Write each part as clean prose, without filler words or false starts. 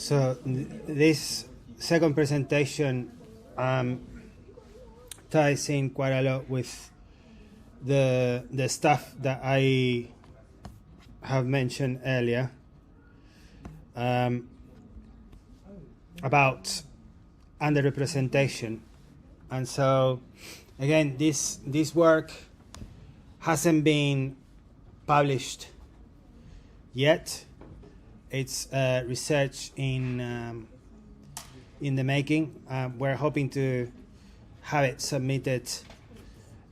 So this second presentation ties in quite a lot with the stuff that I have mentioned earlier about underrepresentation. And so again, this work hasn't been published yet. It's research in the making. We're hoping to have it submitted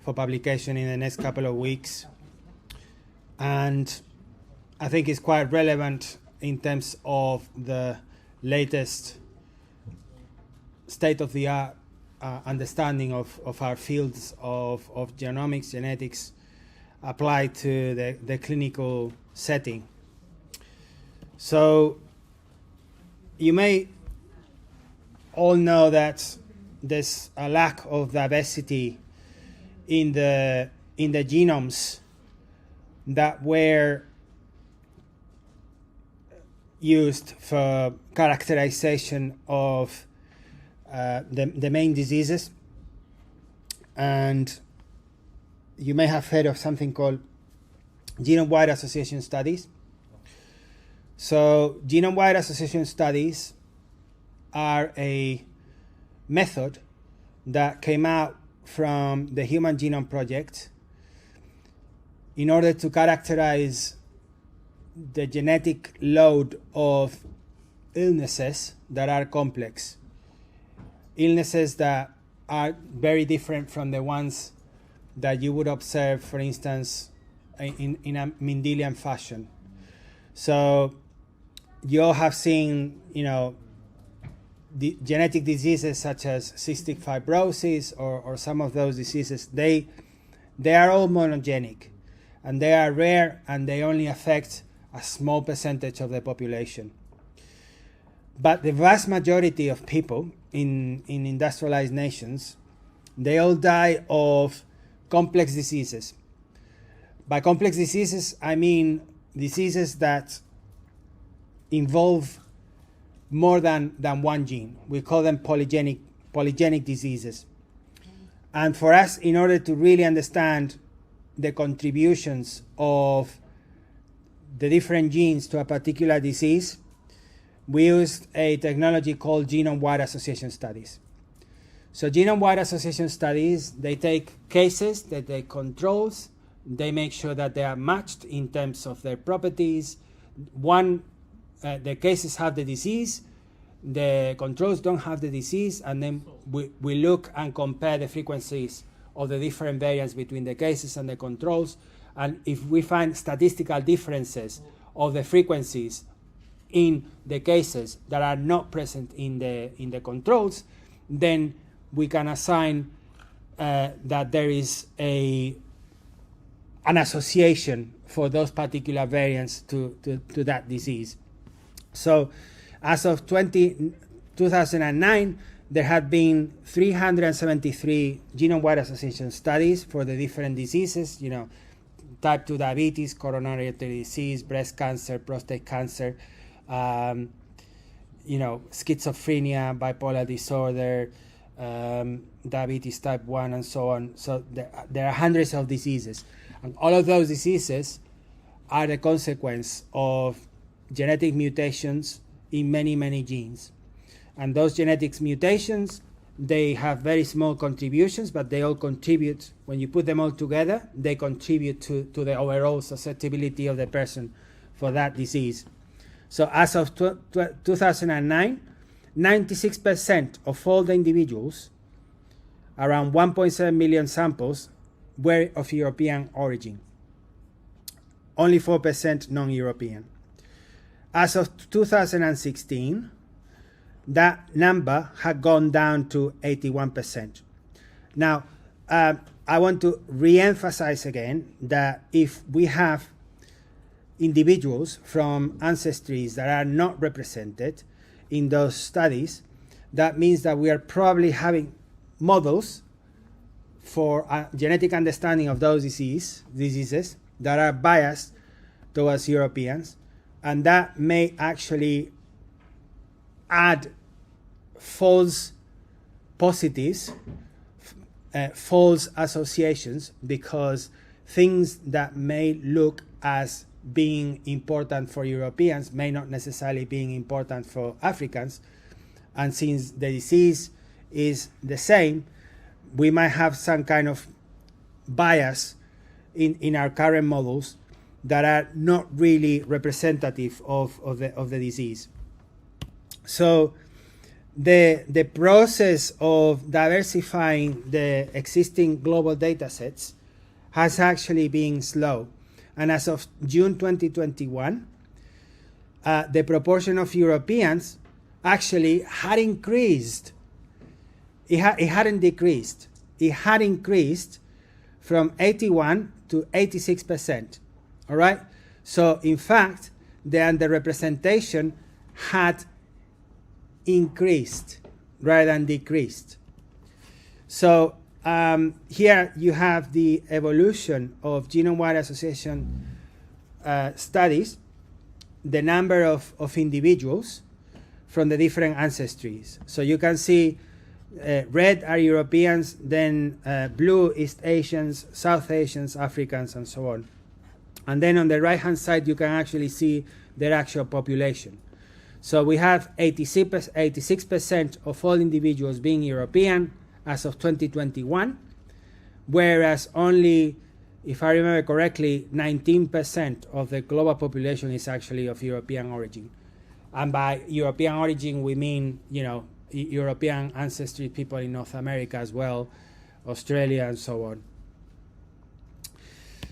for publication in the next couple of weeks. And I think it's quite relevant in terms of the latest state-of-the-art understanding of our fields of genomics, genetics, applied to the clinical setting. So you may all know that there's a lack of diversity in the genomes that were used for characterization of the main diseases. And you may have heard of something called genome-wide association studies. So genome-wide association studies are a method that came out from the Human Genome Project in order to characterize the genetic load of illnesses that are complex. Illnesses that are very different from the ones that you would observe, for instance, in a Mendelian fashion. So you all have seen, the genetic diseases such as cystic fibrosis or some of those diseases. They are all monogenic, and they are rare, and they only affect a small percentage of the population. But the vast majority of people in industrialized nations, they all die of complex diseases. By complex diseases, I mean diseases that involve more than one gene. We call them polygenic diseases. And for us, in order to really understand the contributions of the different genes to a particular disease, we used a technology called genome-wide association studies. So genome-wide association studies, they take cases, they take controls, they make sure that they are matched in terms of their properties. The cases have the disease, the controls don't have the disease, and then we look and compare the frequencies of the different variants between the cases and the controls. And if we find statistical differences of the frequencies in the cases that are not present in the controls, then we can assign that there is an association for those particular variants to that disease. So as of 2009, there had been 373 genome-wide association studies for the different diseases, type 2 diabetes, coronary artery disease, breast cancer, prostate cancer, schizophrenia, bipolar disorder, diabetes type 1, and so on. So there are hundreds of diseases. And all of those diseases are the consequence of genetic mutations in many, many genes. And those genetic mutations, they have very small contributions, but they all contribute. When you put them all together, they contribute to the overall susceptibility of the person for that disease. So as of 2009, 96% of all the individuals, around 1.7 million samples, were of European origin. Only 4% non-European. As of 2016, that number had gone down to 81%. Now, I want to re-emphasize again that if we have individuals from ancestries that are not represented in those studies, that means that we are probably having models for a genetic understanding of those diseases that are biased towards Europeans, and that may actually add false positives, false associations, because things that may look as being important for Europeans may not necessarily being important for Africans. And since the disease is the same, we might have some kind of bias in our current models that are not really representative of the disease. So the process of diversifying the existing global data sets has actually been slow. And as of June 2021, the proportion of Europeans actually had increased. It hadn't decreased. It had increased from 81 to 86%. All right? So in fact, the underrepresentation had increased rather than decreased. So here you have the evolution of genome-wide association studies, the number of individuals from the different ancestries. So you can see red are Europeans, then blue East Asians, South Asians, Africans, and so on. And then on the right-hand side, you can actually see their actual population. So we have 86% of all individuals being European as of 2021, whereas only, if I remember correctly, 19% of the global population is actually of European origin. And by European origin, we mean, you know, European ancestry people in North America as well, Australia, and so on.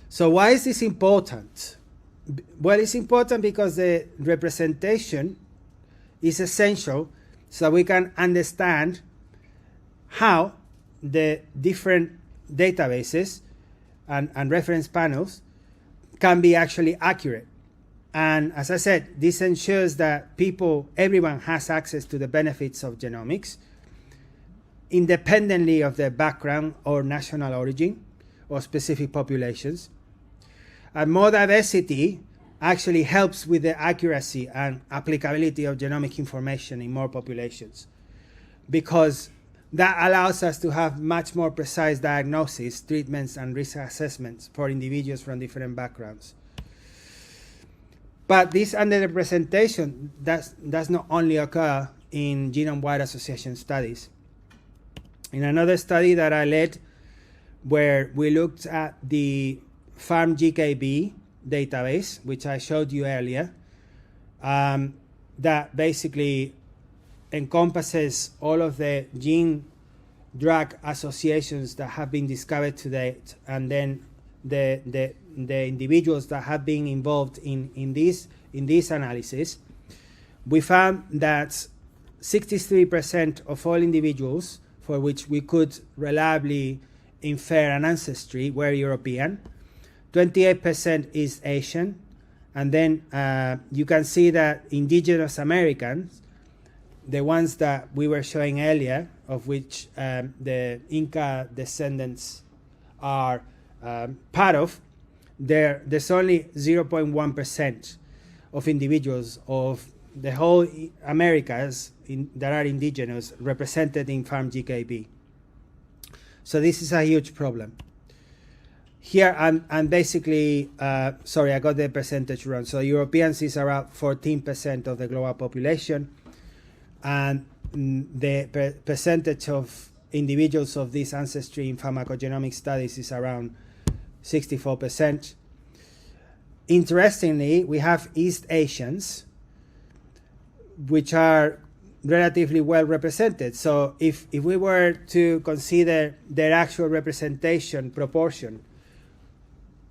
So why is this important? Well, it's important because the representation is essential so we can understand how the different databases and reference panels can be actually accurate. And as I said, this ensures that everyone has access to the benefits of genomics, independently of their background or national origin or specific populations. And more diversity actually helps with the accuracy and applicability of genomic information in more populations, because that allows us to have much more precise diagnoses, treatments, and risk assessments for individuals from different backgrounds. But this underrepresentation does not only occur in genome-wide association studies. In another study that I led, where we looked at the PharmGKB database, which I showed you earlier, that basically encompasses all of the gene-drug associations that have been discovered to date, and then the individuals that have been involved in this analysis. We found that 63% of all individuals for which we could reliably infer an ancestry were European, 28% is Asian, and then you can see that indigenous Americans, the ones that we were showing earlier, of which the Inca descendants are part of, there's only 0.1% of individuals of the whole Americas that are indigenous represented in PharmGKB. So this is a huge problem. Here I'm basically, sorry, I got the percentage wrong. So Europeans is around 14% of the global population, and the percentage of individuals of this ancestry in pharmacogenomic studies is around 64%. Interestingly, we have East Asians, which are relatively well represented. So if we were to consider their actual representation proportion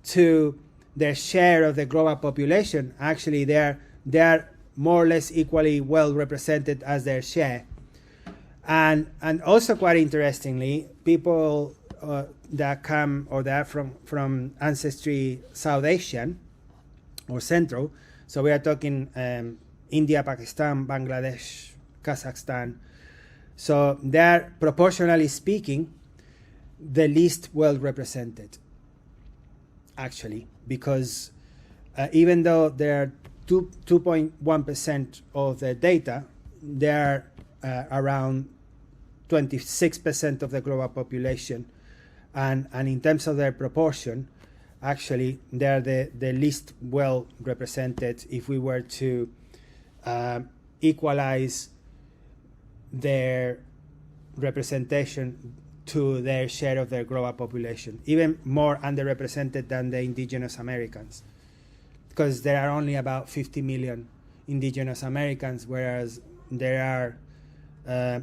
to their share of the global population, actually they are more or less equally well represented as their share. And also, quite interestingly, people that come or that are from ancestry South Asian or Central, so we are talking India, Pakistan, Bangladesh, Kazakhstan. So they're, proportionally speaking, the least well represented, actually, because even though they're 2.1% of the data, they're around 26% of the global population, and in terms of their proportion, actually they're the least well represented if we were to equalize their representation to their share of their global population, even more underrepresented than the indigenous Americans, because there are only about 50 million indigenous Americans, whereas there are I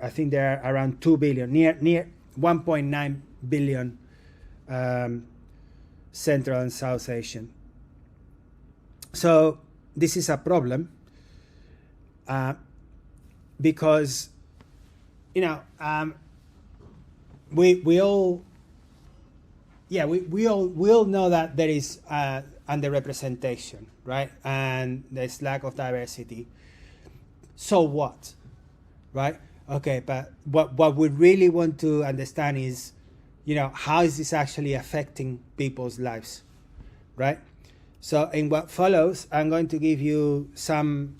think there are around 2 billion, near 1.9 billion Central and South Asian. So this is a problem because, you know, we all know that there is underrepresentation, right? And there's lack of diversity. So what, right? Okay, but what we really want to understand is, you know, how is this actually affecting people's lives, right? So in what follows, I'm going to give you some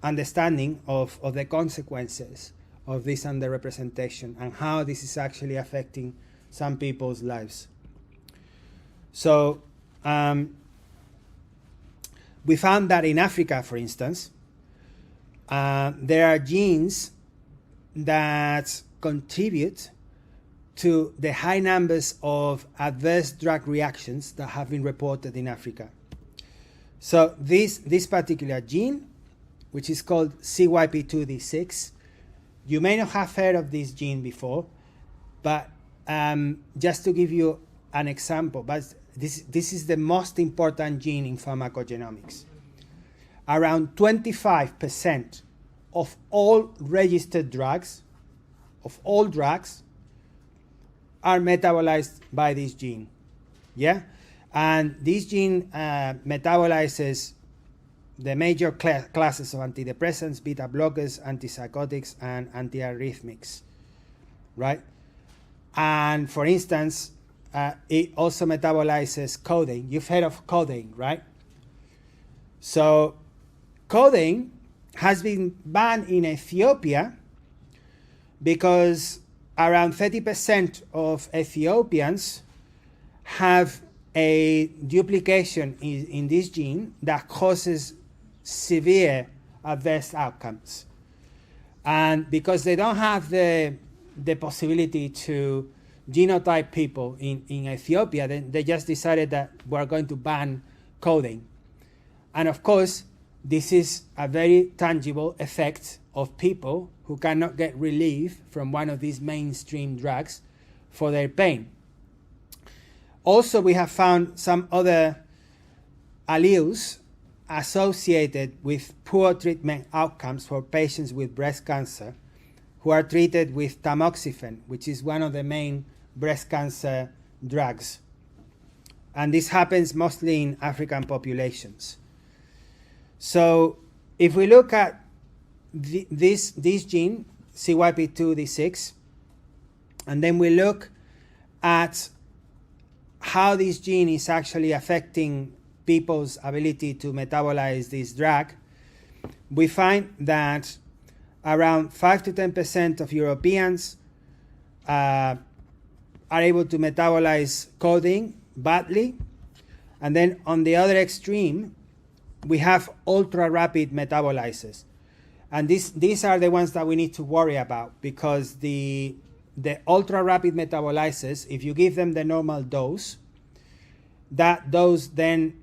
understanding of the consequences of this underrepresentation and how this is actually affecting some people's lives. So we found that in Africa, for instance, there are genes that contribute to the high numbers of adverse drug reactions that have been reported in Africa. So this particular gene, which is called CYP2D6, you may not have heard of this gene before, but just to give you an example, but this is the most important gene in pharmacogenomics. Around 25% of all registered drugs, are metabolized by this gene. Yeah? And this gene metabolizes the major classes of antidepressants, beta blockers, antipsychotics, and antiarrhythmics, right? And for instance, it also metabolizes codeine. You've heard of codeine, right? So codeine has been banned in Ethiopia because around 30% of Ethiopians have a duplication in this gene that causes severe adverse outcomes. And because they don't have the possibility to genotype people in Ethiopia, then they just decided that we're going to ban codeine. And of course, this is a very tangible effect of people who cannot get relief from one of these mainstream drugs for their pain. Also, we have found some other alleles associated with poor treatment outcomes for patients with breast cancer who are treated with tamoxifen, which is one of the main breast cancer drugs. And this happens mostly in African populations. So if we look at this gene, CYP2D6, and then we look at how this gene is actually affecting people's ability to metabolize this drug, we find that around 5 to 10% of Europeans are able to metabolize codeine badly. And then on the other extreme, we have ultra-rapid metabolizers. And these are the ones that we need to worry about, because the ultra-rapid metabolizers, if you give them the normal dose, that dose then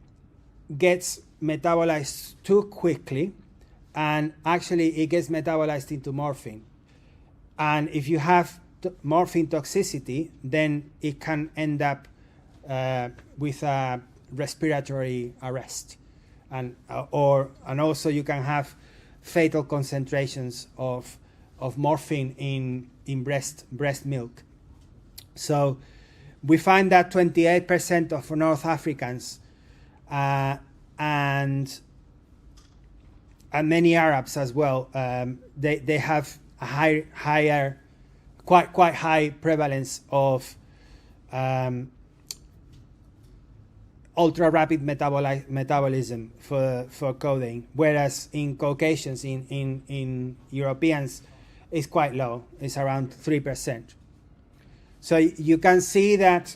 gets metabolized too quickly, and actually it gets metabolized into morphine. And if you have morphine toxicity, then it can end up with a respiratory arrest. And also you can have fatal concentrations of morphine in breast milk. So we find that 28% of North Africans and many Arabs as well, they have a higher, quite high prevalence of ultra rapid metabolism for coding, whereas in Caucasians, in Europeans, it's quite low. It's around 3%. So you can see that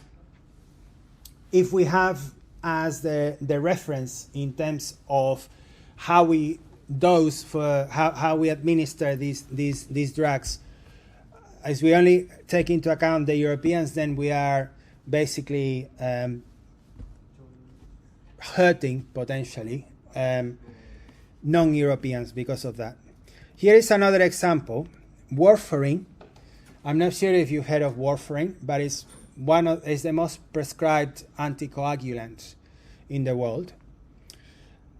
if we have as the reference in terms of how we dose for how we administer these drugs, as we only take into account the Europeans, then we are basically hurting potentially non-Europeans because of that. Here is another example, warfarin. I'm not sure if you've heard of warfarin, but it's the most prescribed anticoagulant in the world.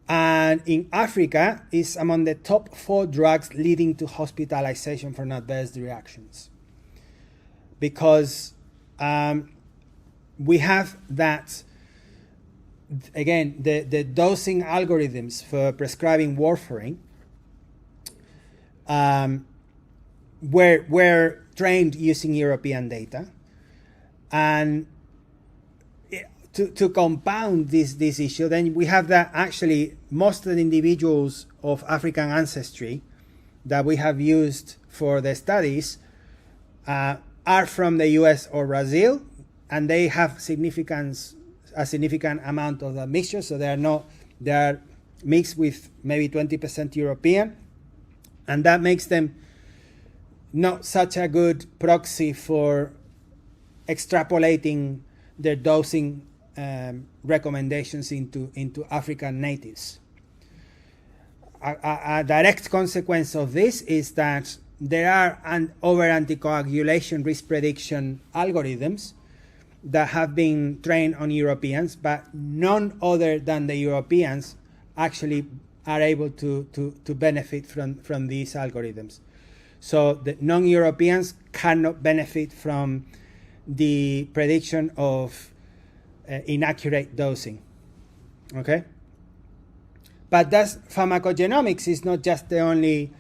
And in Africa, it's among the top 4 drugs leading to hospitalization from adverse reactions. Because we have that, again, the dosing algorithms for prescribing warfarin were trained using European data. And to compound this issue, then we have that actually most of the individuals of African ancestry that we have used for the studies are from the US or Brazil, and they have a significant amount of the mixture, so they are mixed with maybe 20% European, and that makes them not such a good proxy for extrapolating their dosing recommendations into African natives. A direct consequence of this is that there are over anticoagulation risk prediction algorithms that have been trained on Europeans, but none other than the Europeans actually are able to benefit from these algorithms. So the non-Europeans cannot benefit from the prediction of inaccurate dosing. Okay? But pharmacogenomics is not just the only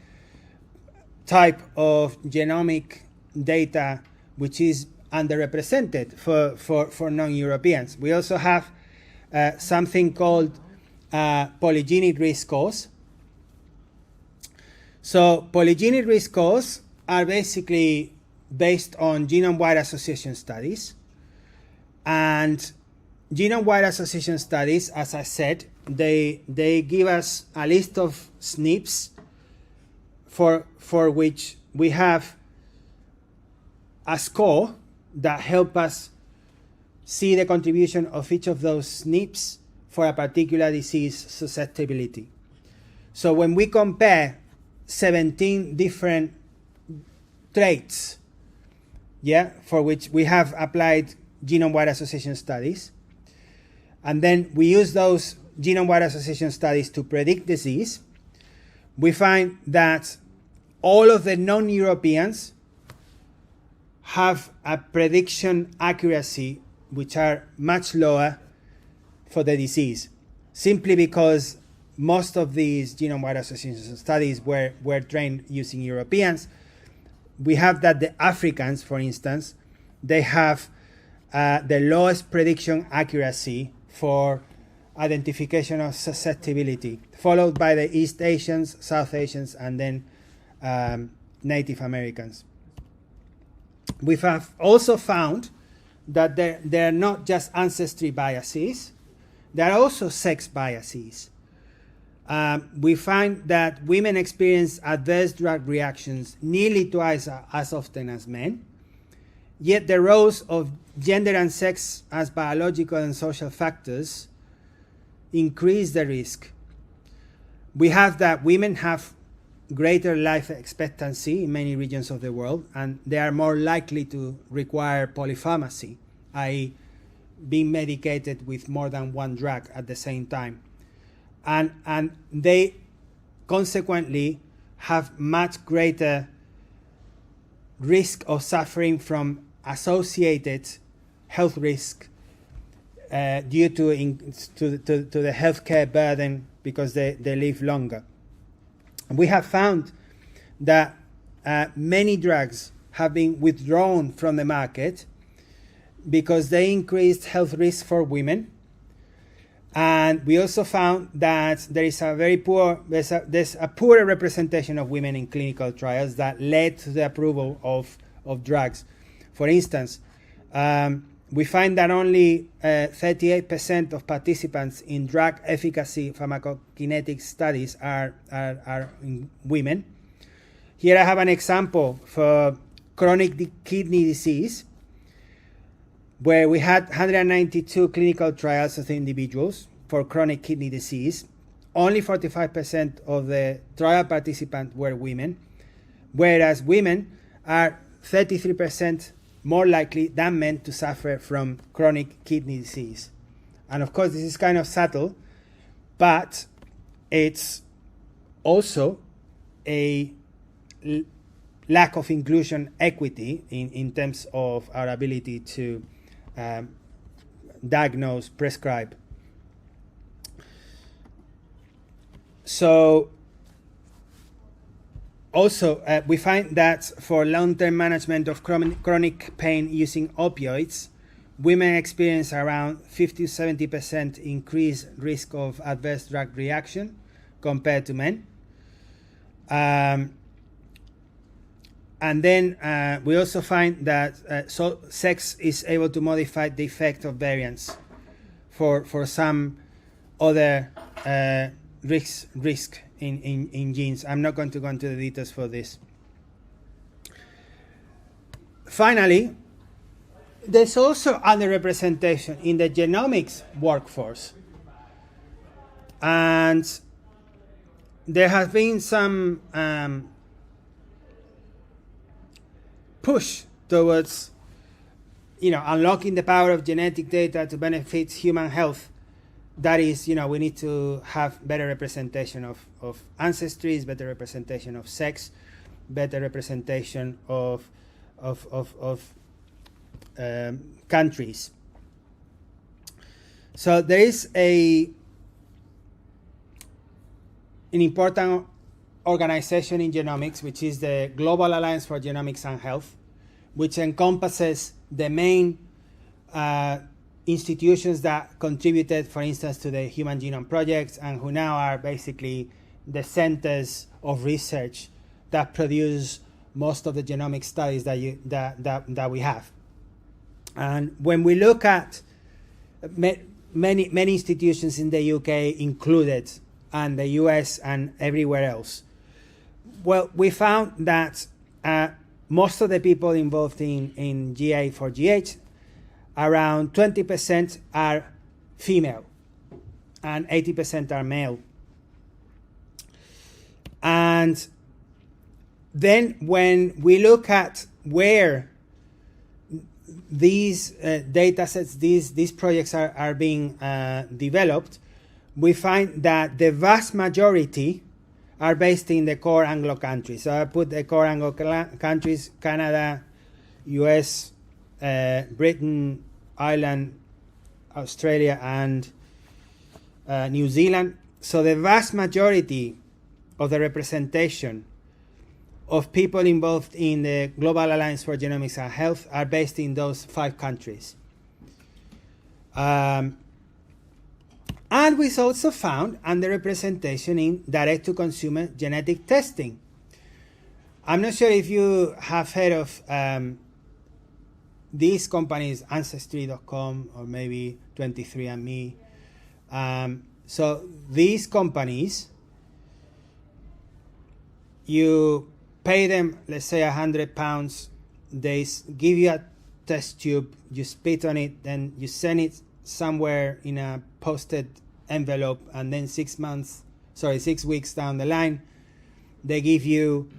type of genomic data which is underrepresented for non-Europeans. We also have something called polygenic risk scores. So polygenic risk scores are basically based on genome-wide association studies. And genome-wide association studies, as I said, they give us a list of SNPs for which we have a score that help us see the contribution of each of those SNPs for a particular disease susceptibility. So when we compare 17 different traits, for which we have applied genome-wide association studies, and then we use those genome-wide association studies to predict disease, we find that all of the non-Europeans have a prediction accuracy which are much lower for the disease, simply because most of these genome-wide association studies were trained using Europeans. We have that the Africans, for instance, they have the lowest prediction accuracy for identification of susceptibility, followed by the East Asians, South Asians, and then Native Americans. We have also found that there are not just ancestry biases, there are also sex biases. We find that women experience adverse drug reactions nearly twice as often as men, yet the roles of gender and sex as biological and social factors increase the risk. We have that women have greater life expectancy in many regions of the world, and they are more likely to require polypharmacy, i.e. being medicated with more than one drug at the same time. And they consequently have much greater risk of suffering from associated health risk due to the healthcare burden because they live longer. We have found that many drugs have been withdrawn from the market because they increased health risk for women And we also found that there's a poor representation of women in clinical trials that led to the approval of drugs. For instance, we find that only 38% of participants in drug efficacy pharmacokinetic studies are women. Here I have an example for chronic kidney disease, where we had 192 clinical trials of individuals for chronic kidney disease. Only 45% of the trial participants were women, whereas women are 33% more likely than men to suffer from chronic kidney disease. And of course, this is kind of subtle, but it's also a lack of inclusion equity in terms of our ability to diagnose, prescribe. So also, we find that for long-term management of chronic pain using opioids, women experience around 50 to 70% increased risk of adverse drug reaction compared to men. And then we also find that sex is able to modify the effect of variants for some other risk in genes. I'm not going to go into the details for this. Finally, there's also underrepresentation in the genomics workforce. And there has been some push towards unlocking the power of genetic data to benefit human health. That is, we need to have better representation of ancestries, better representation of sex, better representation of countries. So there is an important organization in genomics, which is the Global Alliance for Genomics and Health, which encompasses the main institutions that contributed, for instance, to the Human Genome Project, and who now are basically the centers of research that produce most of the genomic studies that we have. And when we look at many institutions in the UK included, and the US and everywhere else, well, we found that most of the people involved in GA4GH, around 20% are female and 80% are male. And then when we look at where these datasets, these projects are being developed, we find that the vast majority are based in the core Anglo countries. So I put the core Anglo countries: Canada, US, Britain, Ireland, Australia, and New Zealand. So the vast majority of the representation of people involved in the Global Alliance for Genomics and Health are based in those 5 countries. And we also found underrepresentation in direct-to-consumer genetic testing. I'm not sure if you have heard of these companies, Ancestry.com or maybe 23andMe. So these companies, you pay them, let's say, £100. They give you a test tube, you spit on it, then you send it somewhere in a posted envelope, and then 6 weeks down the line, they give you,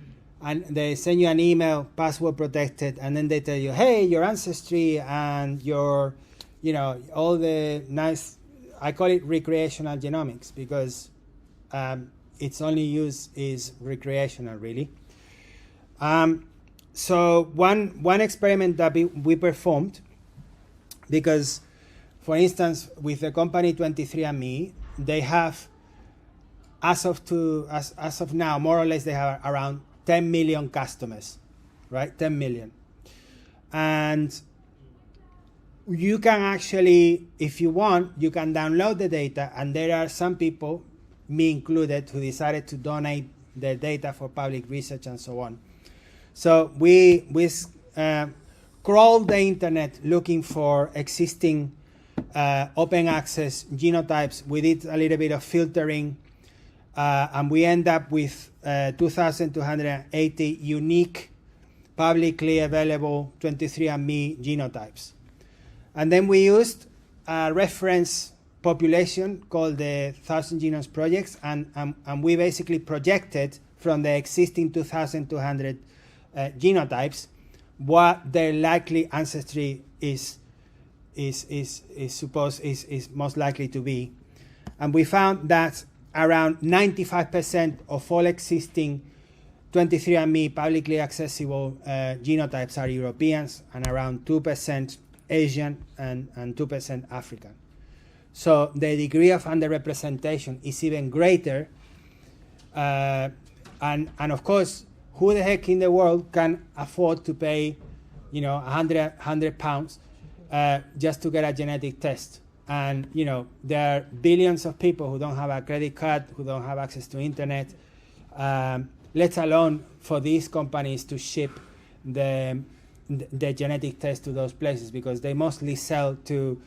and they send you an email, password protected, and then they tell you, hey, your ancestry and your, all the nice, I call it recreational genomics, because its only use is recreational, really. So one experiment that we performed, because, for instance, with the company 23andMe, they have, as of now, more or less, they have around 10 million customers, right? 10 million. And you can actually, if you want, you can download the data, and there are some people, me included, who decided to donate their data for public research and so on. So we crawled the internet looking for existing open access genotypes. We did a little bit of filtering, and we end up with 2,280 unique, publicly available 23andMe genotypes. And then we used a reference population called the 1,000 Genomes Projects, and we basically projected from the existing 2,200 genotypes what their likely ancestry is most likely to be. And we found that around 95% of all existing 23andMe publicly accessible genotypes are Europeans, and around 2% Asian and 2% African. So the degree of underrepresentation is even greater. And of course, who the heck in the world can afford to pay, you know, 100 pounds just to get a genetic test? And, you know, there are billions of people who don't have a credit card, who don't have access to internet, let alone for these companies to ship the genetic test to those places, because they mostly sell to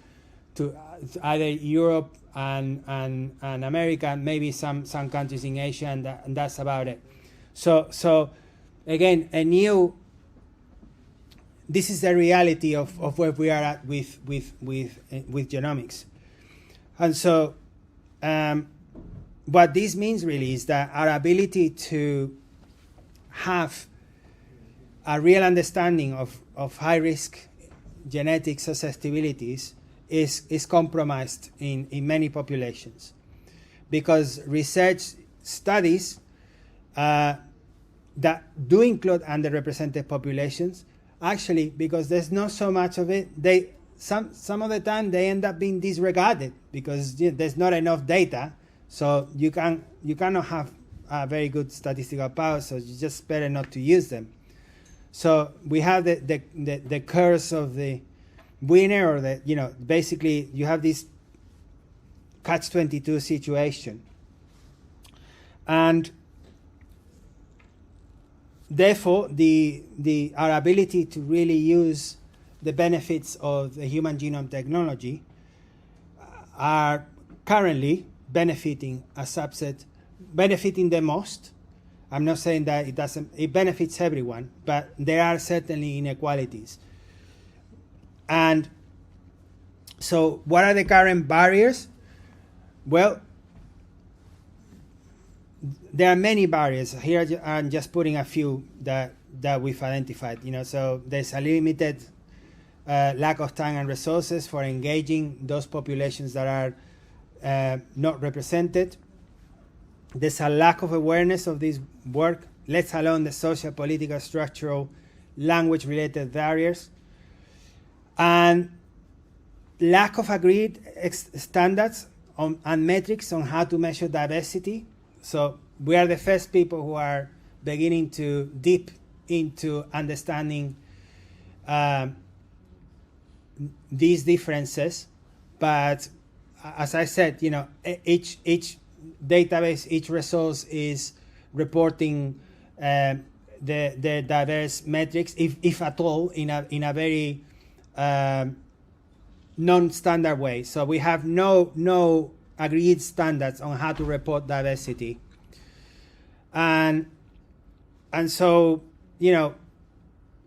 either Europe and America, maybe some countries in Asia, and that's about it. So again, this is the reality of where we are at with genomics. And so what this means really is that our ability to have a real understanding of high-risk genetic susceptibilities is compromised in many populations, because research studies that do include underrepresented populations, actually, because there's not so much of it, some of the time they end up being disregarded because there's not enough data. So you cannot have a very good statistical power, so you just better not to use them. So we have the curse of the winner, or basically you have this catch-22 situation. And therefore, our ability to really use the benefits of the human genome technology are currently benefiting a subset, benefiting the most. I'm not saying that it benefits everyone, but there are certainly inequalities. And so what are the current barriers? Well, there are many barriers. Here I'm just putting a few that we've identified. So there's a limited lack of time and resources for engaging those populations that are not represented. There's a lack of awareness of this work, let alone the social, political, structural, language-related barriers, and lack of agreed standards and metrics on how to measure diversity. So we are the first people who are beginning to dip into understanding these differences. But as I said, each database, each resource is reporting the diverse metrics, if at all, in a very non-standard way. So we have no agreed standards on how to report diversity, and so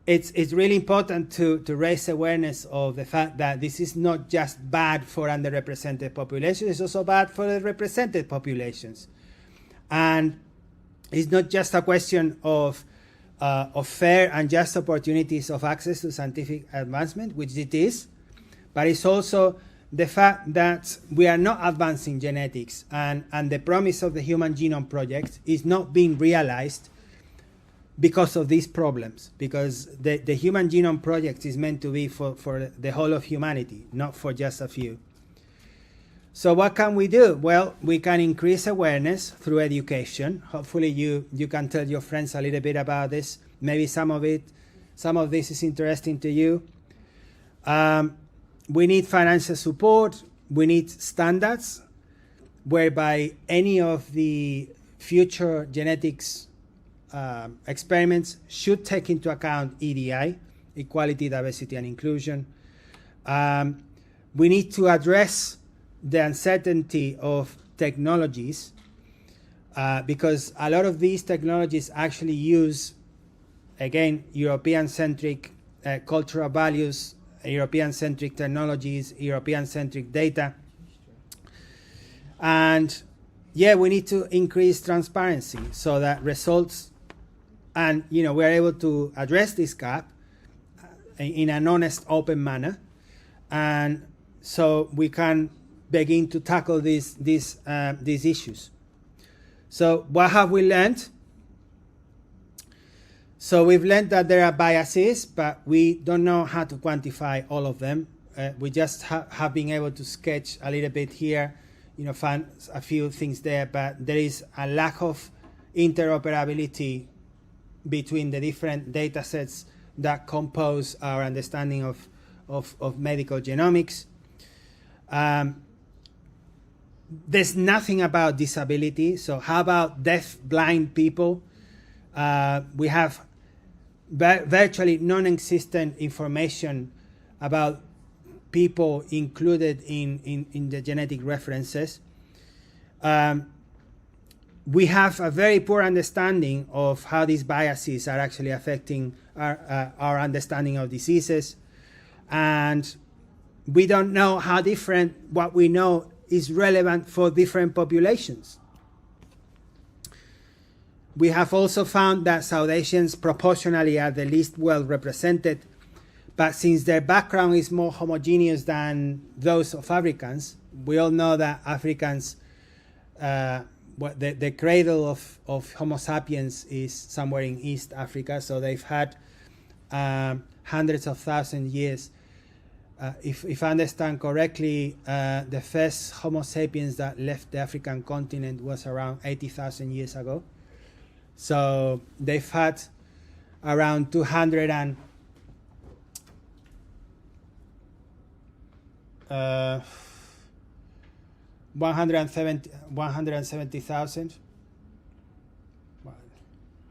it's really important to raise awareness of the fact that this is not just bad for underrepresented populations, it's also bad for the represented populations. And it's not just a question of fair and just opportunities of access to scientific advancement, which it is, but it's also the fact that we are not advancing genetics, and the promise of the Human Genome Project is not being realized because of these problems, because the Human Genome Project is meant to be for the whole of humanity, not for just a few. So what can we do? Well, we can increase awareness through education. Hopefully you can tell your friends a little bit about this. Maybe some of this is interesting to you. We need financial support. We need standards whereby any of the future genetics experiments should take into account EDI, equality, diversity, and inclusion. We need to address the uncertainty of technologies because a lot of these technologies actually use, again, European-centric cultural values, European-centric technologies, European-centric data. And yeah, we need to increase transparency so that results, and we're able to address this gap in an honest, open manner, and so we can begin to tackle these issues. So what have we learned? So we've learned that there are biases, but we don't know how to quantify all of them. We just have been able to sketch a little bit here, find a few things there, but there is a lack of interoperability between the different data sets that compose our understanding of medical genomics. There's nothing about disability. So how about deaf, blind people? We have virtually non-existent information about people included in the genetic references. We have a very poor understanding of how these biases are actually affecting our understanding of diseases. And we don't know how different what we know is relevant for different populations. We have also found that South Asians proportionally are the least well represented, but since their background is more homogeneous than those of Africans, we all know that Africans, the cradle of Homo sapiens is somewhere in East Africa, so they've had hundreds of thousands of years. If I understand correctly, the first Homo sapiens that left the African continent was around 80,000 years ago. So they've had around 170,000.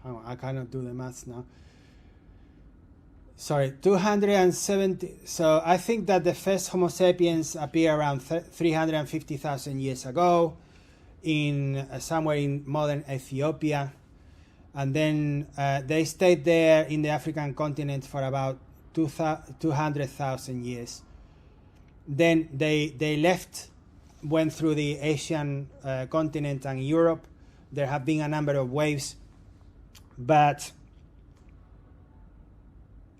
I cannot do the maths now. Sorry, 270. So I think that the first Homo sapiens appear around 350,000 years ago in somewhere in modern Ethiopia. And then they stayed there in the African continent for about 200,000 years. Then they left, went through the Asian continent and Europe. There have been a number of waves, but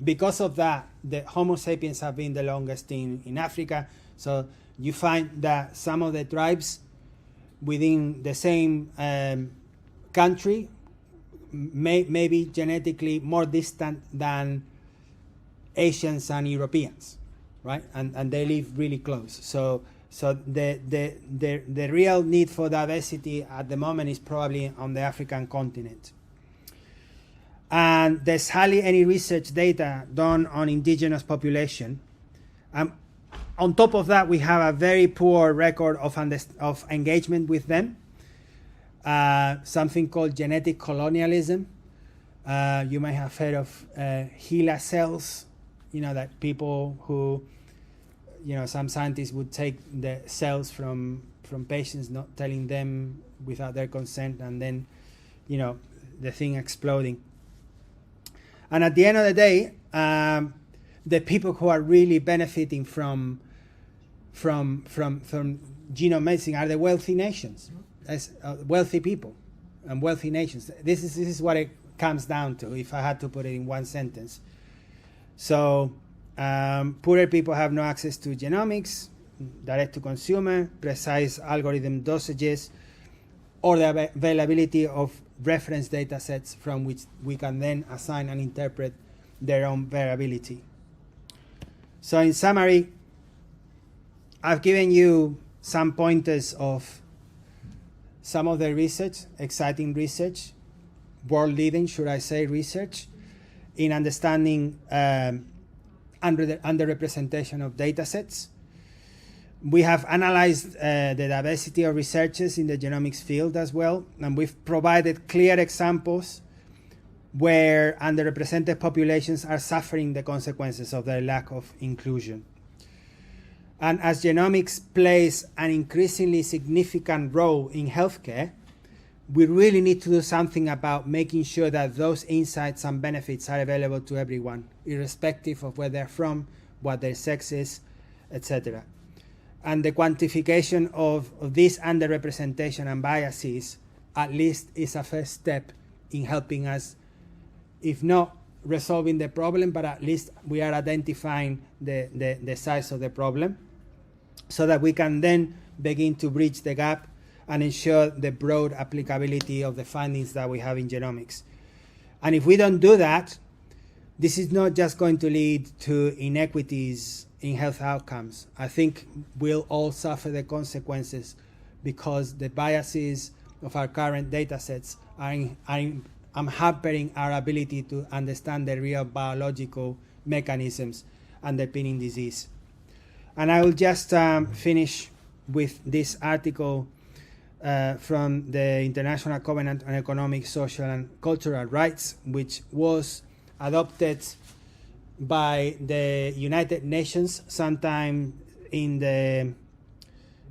because of that, the Homo sapiens have been the longest in Africa. So you find that some of the tribes within the same country may be genetically more distant than Asians and Europeans, right? And they live really close. So the real need for diversity at the moment is probably on the African continent. And there's hardly any research data done on indigenous population. On top of that, we have a very poor record of engagement with them. Something called genetic colonialism. You may have heard of HeLa cells, that people who, some scientists would take the cells from patients, not telling them without their consent, and then, the thing exploding. And at the end of the day, the people who are really benefiting from genome medicine are the wealthy nations, as wealthy people and wealthy nations. This is what it comes down to, if I had to put it in one sentence. So poorer people have no access to genomics, direct to consumer, precise algorithm dosages, or the availability of reference data sets from which we can then assign and interpret their own variability. So in summary, I've given you some pointers of some of the research, exciting research, world-leading, should I say, research, in understanding underrepresentation of datasets. We have analyzed the diversity of researchers in the genomics field as well, and we've provided clear examples where underrepresented populations are suffering the consequences of their lack of inclusion. And as genomics plays an increasingly significant role in healthcare, we really need to do something about making sure that those insights and benefits are available to everyone, irrespective of where they're from, what their sex is, etc. And the quantification of this underrepresentation and biases at least is a first step in helping us, if not resolving the problem, but at least we are identifying the size of the problem so that we can then begin to bridge the gap and ensure the broad applicability of the findings that we have in genomics. And if we don't do that, this is not just going to lead to inequities in health outcomes. I think we'll all suffer the consequences because the biases of our current data sets are hampering our ability to understand the real biological mechanisms underpinning disease. And I will just finish with this article from the International Covenant on Economic, Social and Cultural Rights, which was adopted by the United Nations sometime in the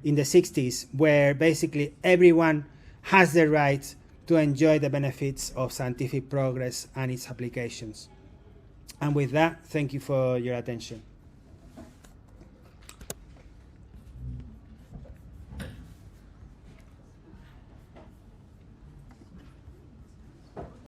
60s, where basically everyone has the right to enjoy the benefits of scientific progress and its applications. And with that, thank you for your attention.